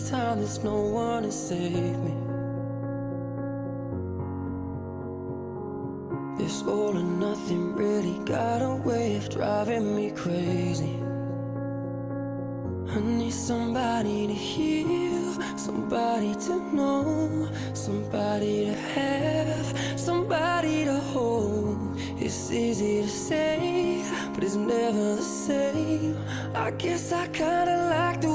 time there's no one to save me. This all or nothing really got a way of driving me crazy. I need somebody to heal, somebody to know, somebody to have, somebody to hold. It's easy to say, but it's never the same. I guess I kinda like the